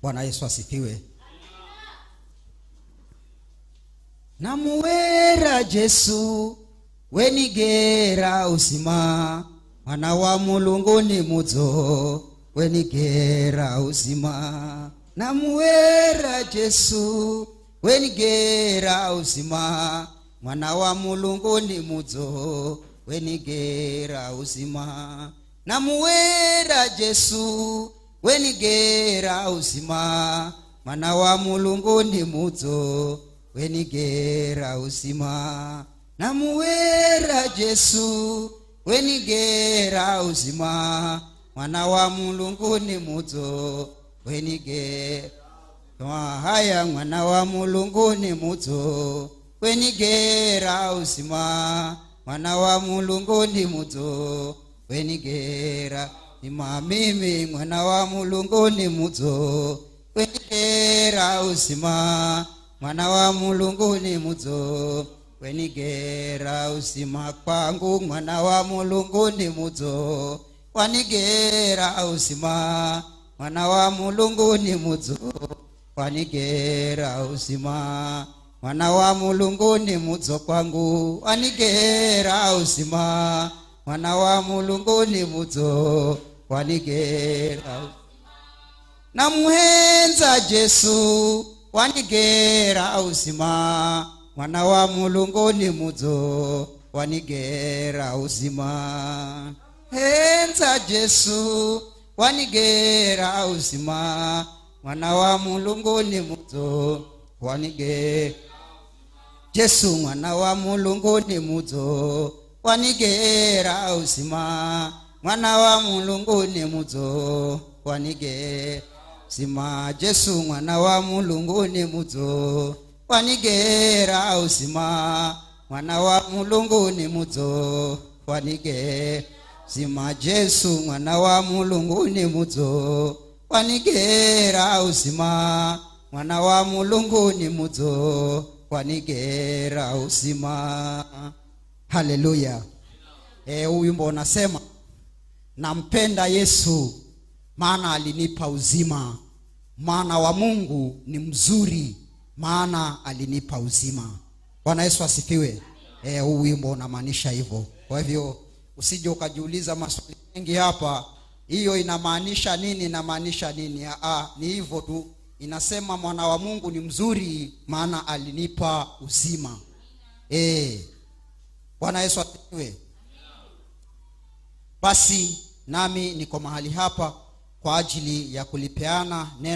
Bwana Yesu asifiwe. Namuwera Jesu wenigera uzima, mwana wa Mulungu ni mudzo wenigera uzima. Namuwera Jesu wenigera uzima, mwana wa Mulungu ni mudzo wenigera uzima. Namuwera Jesu wenigera uzima, mwana wa Mulungu ni mudzo wenigera uzima. Namuwera Jesu wenigera uzima, mwana wa Mulungu ni mudzo wenigera. Haya, mwana wa Mulungu ni mudzo wenigera uzima, mwana wa Mulungu ni mudzo wenigera. Mimi mwana wa Mulungu ni mudzo wenigera uzima, mwana wa Mulungu ni mudzo wenigera uzima. Kwangu mwana wa Mulungu ni mudzo wanigera uzima, mwana wa Mulungu ni mudzo wanigera uzima. Mwana wa Mulungu ni mudzo kwangu wanigera uzima, mwana wa Mulungu ni mudzo wanigera. Namuhenza Jesu wanigera uzima, mwana wa Mulungu ni mudzo wanigera uzima. Henza Jesu wanigera uzima, mwana wa Mulungu ni mudzo wanigera. Jesu mwana wa Mulungu ni mudzo wanigera uzima, mwana wa Mulungu ni mudzo wanigera uzima. Jesu mwana wa Mulungu ni mudzo wanigera uzima, mwana wa Mulungu ni mudzo wanigera uzima. Jesu mwana wa Mulungu ni mudzo wanigera uzima, mwana wa Mulungu ni mudzo wanigera uzima. Haleluya. Huu wimbo unasema nampenda Yesu maana alinipa uzima, maana wa Mungu ni mzuri maana alinipa uzima. Bwana Yesu asifiwe. Huu wimbo unamaanisha hivyo. Kwa hivyo usije ukajiuliza maswali mengi hapa, hiyo inamaanisha nini, inamaanisha nini? Ni hivyo tu. Inasema mwana wa Mungu ni mzuri maana alinipa uzima. Bwana Yesu asifiwe. Basi nami niko mahali hapa kwa ajili ya kulipeana neno